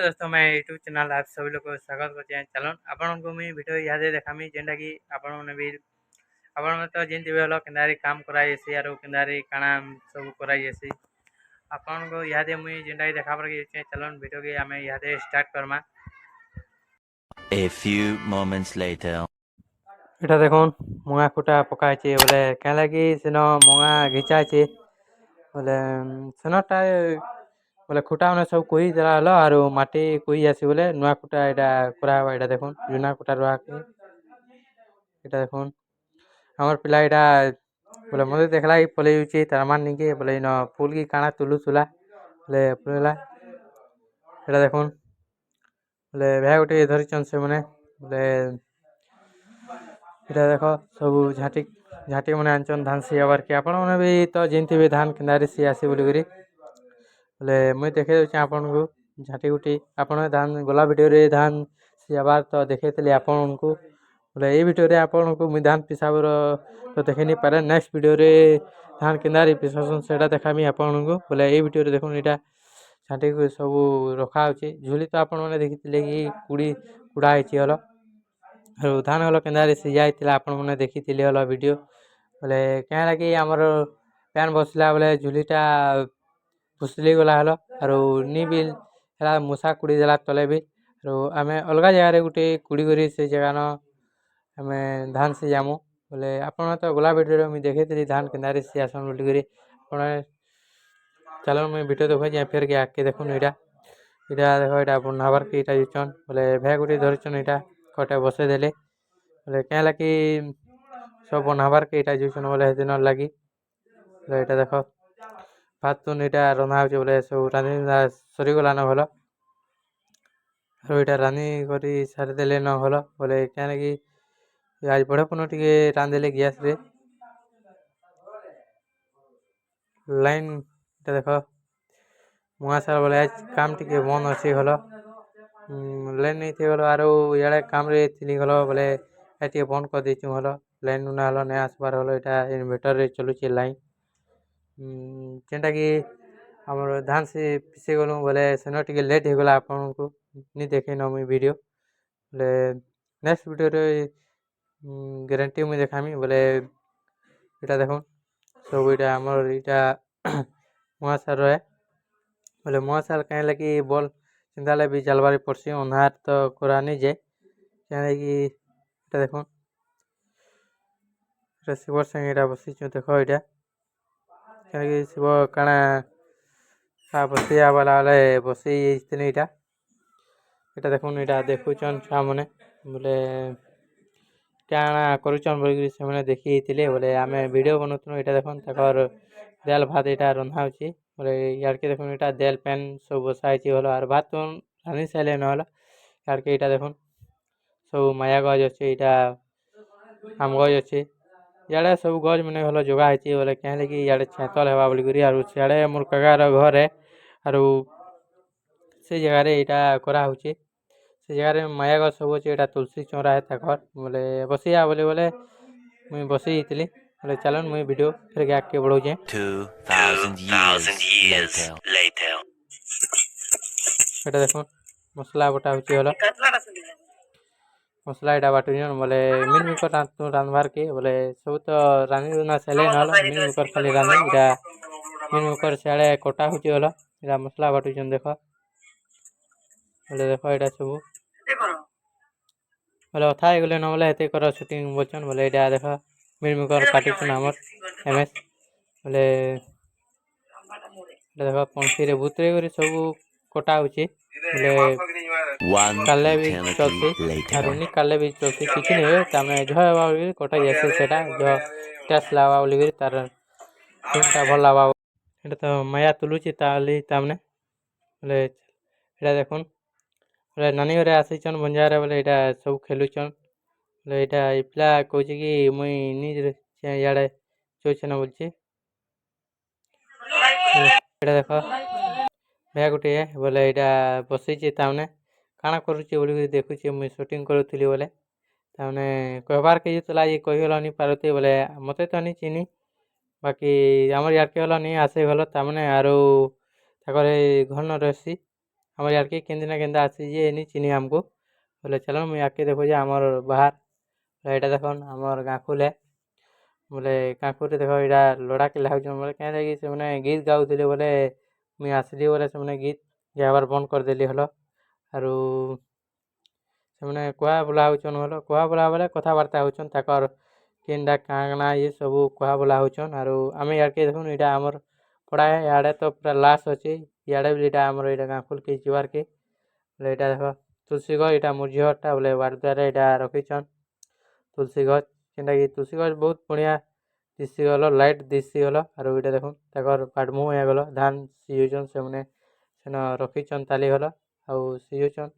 दोस्तों मैं YouTube channel आप सभी लोग को स्वागत करते हैं। चलो आपण को मुझे वीडियो इहादे देखामी जेनटा कि आपण मैंने भी आपण में तो जिन हल केन्दारी काम कराइसी आरो केन्दारी काଣା सब कराइसी आपण को इहादे मुझे जेनटा कि देखा पर चलो वीडियो के आम इहादे स्टार्ट करमा। A few moments later. এটা দেখুন মুঙা খুঁটা পকাইছে বলে কেন লাগি সেন মুঙা ঘিচাইছে বলে সেনটা বলে খুঁটা মানে সব কই দেলা হলো আর মাটি কই আসি বলে নয়া খুঁটা এটা করা হবা। এটা দেখুন জুনা খুঁটা রুয়াকে এটা দেখুন আমার পিলা এটা বলে মতে দেখলা পলাই যাচ্ছে তার মান নিকে বলে ফুল কি কাଣା তুলু তুলা বলে পুলা এটা দেখুন বলে ভ্যা গোটে ধরিছন সে মানে বলে এটা দেখ সবু ঝাঁটি ঝাঁটি মানে আনছন ধান সিয়াবার কি আপন মানে ବି ତ ଜାଣିଥିବେ ଧାନ କେନ୍ଦାରେ ସିଏ ଆସେ ବୋଲିକରି ବୋଲେ ମୁଇଁ ଦେଖେଇ ଦେଉଛେ ଆପଣଙ୍କୁ ଝାঁଟି ଗୁଟି ଆପଣ ଧାନ ଗଲା ଭିଡ଼ିଓରେ ଧାନ ସିଆବାର ତ ଦେଖେଇଥିଲି ଆପଣଙ୍କୁ ବୋଲେ ଏଇ ଭିଡ଼ିଓରେ ଆପଣଙ୍କୁ ମୁଇଁ ଧାନ ପିସାବର ତ ଦେଖେଇ ନି ପାରେ। ନେକ୍ସଟ ଭିଡ଼ିଓରେ ଧାନ କେନ୍ଦାରେ ପିସାସନ୍ ସେଇଟା ଦେખાମି ଆପଣଙ୍କୁ। ବୋଲେ ଏଇ ଭିଡ଼ିଓରେ ଦେଖୁନ ଏଇଟା ଝାঁଟିକୁ ସବୁ ରଖା ହେଉଛି। ଝୁଲି ତ ଆପଣମାନେ ଦେଖିଥିଲେ କି କୁଡ଼ା ହେଇଛି ହଲ ଆଉ ଧାନ ହଲ କେନ୍ଦାରେ ସିଝା ହେଇଥିଲା ଆପଣମାନେ ଦେଖିଥିଲେ ହଲ ଭିଡ଼ିଓ। ବୋଲେ କାଁ ଲାଗି ଆମର ପ୍ୟାନ୍ ବସିଲା ବେଲେ ଝୁଲିଟା ଫୁସଲି ଗଲା ହଲ ଆରୁ ନି ବିଲ୍ ହେଲା ମୂଷା କୁଡ଼ି ଦେଲା ତଲେ ବି ଆରୁ ଆମେ ଅଲଗା ଜାଗାରେ ଗୋଟେ କୁଡ଼ି କରି ସେ ଜାଗାନ ଆମେ ଧାନ ସିଝାମୁ। ବୋଲେ ଆପଣ ତ ଗଲା ଭିଡ଼ିଓରେ ମୁଇଁ ଦେଖେଇଥିଲି ଧାନ କେନ୍ଦାରେ ସିଝାସନ୍ ବୋଲିକରି ଆପଣ ଚାଲ ମୁଇଁ ଭିଡ଼ିଓ ଦେଖୁଛି ଫେର୍କେ ଆଗ୍କେ ଦେଖୁନ୍ ଏଇଟା ଦେଖ ଏଇଟା ବନାବାର୍ କି ଏଇଟା ଯୁଛନ୍ ବୋଲେ ଭେ ଗୁଟେ ଧରିଛନ୍ ଏଇଟା କଟେ ବସେଇ ଦେଲେ ବୋଲେ କାଁ ଲାଗି ସବୁ ବନାବାର୍ କି ଏଇଟା ଯୁଛନ୍ ବୋଲେ ହେଦିନ ଲାଗି ବୋଲେ ଏଇଟା ଦେଖ ଭାତ ତୁନ ଏଇଟା ରନ୍ଧା ହେଉଛି ବୋଲେ ସବୁ ରାନ୍ଧି ସରିଗଲାନ ଭଲ ଆଉ ଏଇଟା ରାନ୍ଧି କରି ସାରିଦେଲେ ନ ଭଲ ବୋଲେ କାଁ ଲାଗି ଆଜି ବଢ଼ ପୁନ ଟିକେ ରାନ୍ଧିଦେଲେ ଗ୍ୟାସ୍ରେ ଲାଇନ୍ ଏଇଟା ଦେଖ ମୁଆ ସାର ବୋଲେ କାମ ଟିକେ ବନ୍ଦ ଅଛି ଭଲ ଲାଇନ୍ ନେଇଥି ଗଲ ଆରୁ ଇଆଡ଼େ କାମରେ ଥିଲି ଗଲ ବୋଲେ ଟିକେ ବନ୍ଦ କରିଦେଇଛୁ ଭଲ ଲାଇନ୍ ନା ହଲ ନାଇଁ ଆସିବାର ହଲ ଏଇଟା ଇନଭର୍ଟରରେ ଚଲୁଛି ଲାଇନ୍ ଯେନ୍ଟାକି ଆମର ଧାନ ସେ ପିସେଇ ଗଲୁ ବୋଲେ ସେନ ଟିକେ ଲେଟ୍ ହେଇଗଲା ଆପଣଙ୍କୁ ନି ଦେଖେଇ ନ ମୁଇଁ ଭିଡ଼ିଓ ବୋଲେ ନେକ୍ସଟ ଭିଡ଼ିଓରେ ଗ୍ୟାରେଣ୍ଟି ମୁଇଁ ଦେખાମି। ବୋଲେ ଏଇଟା ଦେଖୁନ୍ ସବୁ ଏଇଟା ଆମର ଏଇଟା ମୁଆ ସାର ରହେ ବୋଲେ ମୁଆ ସାର କାହିଁ ଲାଗି ବଲ୍ ଚିନ୍ତାଲେ ବି ଜାଲବାରେ ପଡ଼୍ସି ଅନ୍ଧାର ତ କରାନି ଯେ କାହିଁକି ଏଇଟା ଦେଖୁନ୍ ଏଇଟା ଶିବର ସାଙ୍ଗେ ଏଇଟା ବସିଛୁ ଦେଖ ଏଇଟା କାହିଁକି ଶିବ କାଣା ବସିଆ ବାଲା ବେଲେ ବସି ଯାଇଥିଲି ଏଇଟା ଦେଖୁନ୍ ଏଇଟା ଦେଖୁଛନ୍ ଛୁଆମାନେ ବୋଲେ କାଣା କରୁଛନ୍ ବୋଲିକିରି ସେମାନେ ଦେଖି ଯାଇଥିଲେ ବୋଲେ ଆମେ ଭିଡ଼ିଓ ବନଉଥିଲୁ। ଏଇଟା ଦେଖୁନ୍ ତାଙ୍କର ଦାଲ୍ ଭାତ ଏଇଟା ରନ୍ଧା ହେଉଛି ବୋଲେ ଇଆଡ଼କେ ଦେଖୁନ୍ ଏଇଟା ଦାଲ୍ ପ୍ୟାନ୍ ସବୁ ବସା ହେଇଛି ଭଲ ଆର୍ ଭାତ ରାନ୍ଧି ସାରିଲେ ନହେଲା ଇଆଡ଼କେ ଏଇଟା ଦେଖୁନ୍ ସବୁ ମାୟା ଗଛ ଅଛି ଏଇଟା ଆମ୍ବ ଗଛ ଅଛି ଇଆଡ଼େ ସବୁ ଗଛ ମାନେ ଭଲ ଯୋଗା ହେଇଛି ବୋଲେ କାହିଁ ଲାଗି ଇଆଡ଼େ ଛେତଲ ହେବା ବୋଲିକରି ଆରୁ ସିଆଡ଼େ ମୋର କାକାର ଘରେ ଆରୁ ସେ ଜାଗାରେ ଏଇଟା କରାହେଉଛି ସେ ଜାଗାରେ ମାୟା ଗଛ ସବୁ ଅଛି ଏଇଟା ତୁଳସୀ ଚଉରା ହେ ତାକର ବୋଲେ ବସିଆ ବୋଲେ ମୁଇଁ ବସି ଯାଇଥିଲି ବୋଲେ ଚାଲନ୍ ମୁଇଁ ଭିଡ଼ିଓ ଫେର୍କେ ଆଗ୍କେ ବଢ଼ଉଛେଁ। 2000 years later. ଏଇଟା ଦେଖୁନ୍ ମସଲା ବଟା ହେଉଛି ଭଲ ମସଲା ଏଇଟା ବାଟୁଛନ୍ ବୋଲେ ମିଲ୍ ମିକର ରାନ୍ଧବାର୍ କି ବୋଲେ ସବୁ ତ ରାନ୍ଧି ରୁନ୍ଧା ସାରିଲେ ନହେଲେ ମିଲ୍ ମିକର ଖାଲି ରାନ୍ଧି ଏଇଟା ମିଲ୍ ମିକର ସିଆଡ଼େ କଟା ହେଉଛି ଭଲ ଏଇଟା ମସଲା ବାଟୁଛନ୍ ଦେଖ ବୋଲେ ଦେଖ ଏଇଟା ସବୁ ବୋଲେ ଅଥା ହେଇଗଲେ ନ ବୋଲେ ଏତେ କର ସୁଟିଂ ବୋଲଛନ୍ ବୋଲେ ଏଇଟା ଦେଖ ମିଲ୍ ମିକର କାଟୁଛନ୍ ଆମର ଏମଏସ୍ ବୋଲେ ଏଇଟା ଦେଖ ପଙ୍କ୍ତିରେ ବୁତରେଇ କରି ସବୁ କଟା ହେଉଛି ବୋଲେ One କାଲେ ବି eternity ଚଲ୍ସି later. ଆରୁ ନି କାଲେ ବି ଚଲ୍ସି କିଛି ନେଇ ତାମାନେ ଝ ହେବା ବୋଲିକରି କଟା ଯାଇସି ସେଟା ଝ ଟେଷ୍ଟ ଲାଗ୍ବା ବୋଲିକରି ତାର ଟେଷ୍ଟଟା ଭଲ ଲାଗ୍ବା ଏଇଟା ତ ମାୟା ତୁଲୁଛି ତାହେଲେ ତାମାନେ ବୋଲେ ଏଇଟା ଦେଖୁନ୍ ବୋଲେ ନାନୀ ଘରେ ଆସିଛନ୍ ବଞ୍ଜାରେ ବୋଲେ ଏଇଟା ସବୁ ଖେଲୁଛନ୍ ବୋଲେ ଏଇଟା ଏ ପିଲା କହୁଛି କି ମୁଇଁ ନିଜରେ ଇଆଡ଼େ ଚଉଛେନ ବୋଲଛି ଏଇଟା ଦେଖ ଭେ ଗୋଟିଏ ବୋଲେ ଏଇଟା ବସିଛି ତାମାନେ କାଣା କରୁଛି ବୋଲିକରି ଦେଖୁଛି ମୁଇଁ ସୁଟିଂ କରୁଥିଲି ବୋଲେ ତାମାନେ କହିବାର୍ କିଛି ଥିଲା ଯେ କହିଗଲନି ପାରୁଥି ବୋଲେ ମୋତେ ତ ନି ଚିନି ବାକି ଆମର ଇଆଡ଼କେ ଗଲନି ଆସେ ଗଲ ତାମାନେ ଆରୁ ତାଙ୍କର ଏଇ ଘନ ରହେସି ଆମର ୟାଡ଼କେ କେନ୍ଦିନା କେନ୍ତା ଆସିଛେ ଏନି ଚିନି ଆମକୁ ବୋଲେ ଚାଲନ୍ ମୁଇଁ ଆଗ୍କେ ଦେଖୁଛେ ଆମର୍ ବାହାର ଏଇଟା ଦେଖନ୍ ଆମର୍ ଗାଁକୁଲେ ବୋଲେ ଗାଁକୁରେ ଦେଖ ଏଇଟା ଲଡ଼ା କିଲା ହଉଛନ୍ ବୋଲେ କାଁକି ସେମାନେ ଗୀତ ଗାଉଥିଲେ ବୋଲେ ମୁଇଁ ଆସିଲି ବୋଲେ ସେମାନେ ଗୀତ ଗାଇବାର୍ ବନ୍ଦ କରିଦେଲି ହଲ ଆରୁ ସେମାନେ କୁହା ବୁଲା ହଉଛନ୍ ହଲ କୁହା ବୁଲା ବୋଲେ କଥାବାର୍ତ୍ତା ହଉଛନ୍ ତାକର୍ କେନ୍ଟା କାଣା ଇଏ ସବୁ କୁହା ବୁଲା ହଉଛନ୍ ଆରୁ ଆମେ ୟାଡ଼କେ ଦେଖୁନ୍ ଏଇଟା ଆମର୍ ପଡ଼ା ଇଆଡ଼େ ତ ପୁରା ଲାଷ୍ଟ ଅଛି ଇଆଡ଼େ ବି ଏଇଟା ଆମର ଏଇଟା ଗାଁକୁଲ୍କେ ଯିବାର୍କେ ବୋଲେ ଏଇଟା ଦେଖ ତୁଳସୀ ଗଛ ଏଇଟା ମୋର୍ ଝିଅଟା ବୋଲେ ବାର୍ ଦ୍ୱାରେ ଏଇଟା ରଖିଛନ୍ ତୁଳସୀ ଗଛ ଯେନ୍ଟାକି ତୁଳସୀ ଗଛ ବହୁତ ବଢ଼ିଆ ଦିଶିଗଲ ଲାଇଟ୍ ଦିଶିଗଲ ଆରୁ ଏଇଟା ଦେଖୁନ୍ ତାକର୍ ପାଟମୁ ହେଇଗଲ ଧାନ ସିଝଉଛନ୍ ସେମାନେ ସେନ ରଖିଛନ୍ ତାଲି ଗଲ ଆଉ ସିଝଉଛନ୍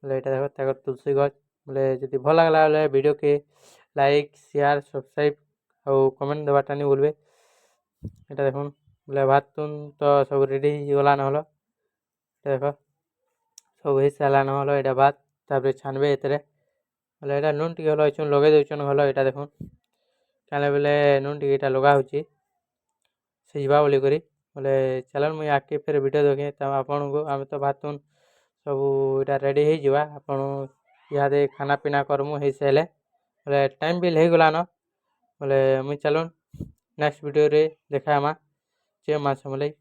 ବୋଲେ ଏଇଟା ଦେଖ ତାକର୍ ତୁଳସୀ ଗଛ ବୋଲେ ଯଦି ଭଲ୍ ଲାଗ୍ଲା ବୋଲେ ଭିଡ଼ିଓକେ ଲାଇକ୍ ସେୟାର ସବସ୍କ୍ରାଇବ୍ ଆଉ କମେଣ୍ଟ ଦେବାର୍ଟା ନି ଭୁଲ୍ବେ ଏଇଟା ଦେଖୁନ୍ ବୋଲେ ଭାତ ତୁନ୍ ତ ସବୁ ରେଡ଼ି ହେଇଗଲାନ ହଲ ଏଇଟା ଦେଖ ସବୁ ହେଇସାରିଲାନ ହଲ ଏଇଟା ଭାତ ତାପରେ ଛାନବେ ଏଥିରେ ବୋଲେ ଏଇଟା ନୁନ୍ ଟିକେ ହଲ ଏଛୁନ୍ ଲଗେଇ ଦେଉଛନ୍ ହଲ ଏଇଟା ଦେଖୁନ୍ କାଁଲେ ବୋଲେ ନୁନ୍ ଟିକେ ଏଇଟା ଲଗା ହଉଛି ସିଝବା ବୋଲିକରି ବୋଲେ ଚାଲନ୍ ମୁଇଁ ଆଗ୍କେ ଫେର୍ ଭିଡ଼ିଓ ଦେଖେ ତ ଆପଣଙ୍କୁ ଆମେ ତ ଭାତ ତୁନ୍ ସବୁ ଏଇଟା ରେଡ଼ି ହେଇଯିବା ଆପଣ ଇହାଦେ ଖାନା ପିନା କର୍ମୁ ହେଇସାରିଲେ ବୋଲେ ଟାଇମ୍ ବି ହେଇଗଲାନ ବୋଲେ ମୁଇଁ ଚାଲୁନ୍ ନେକ୍ସଟ ଭିଡ଼ିଓରେ ଦେଖା ହେମା ଜୟ ମା ସମଲେଇ।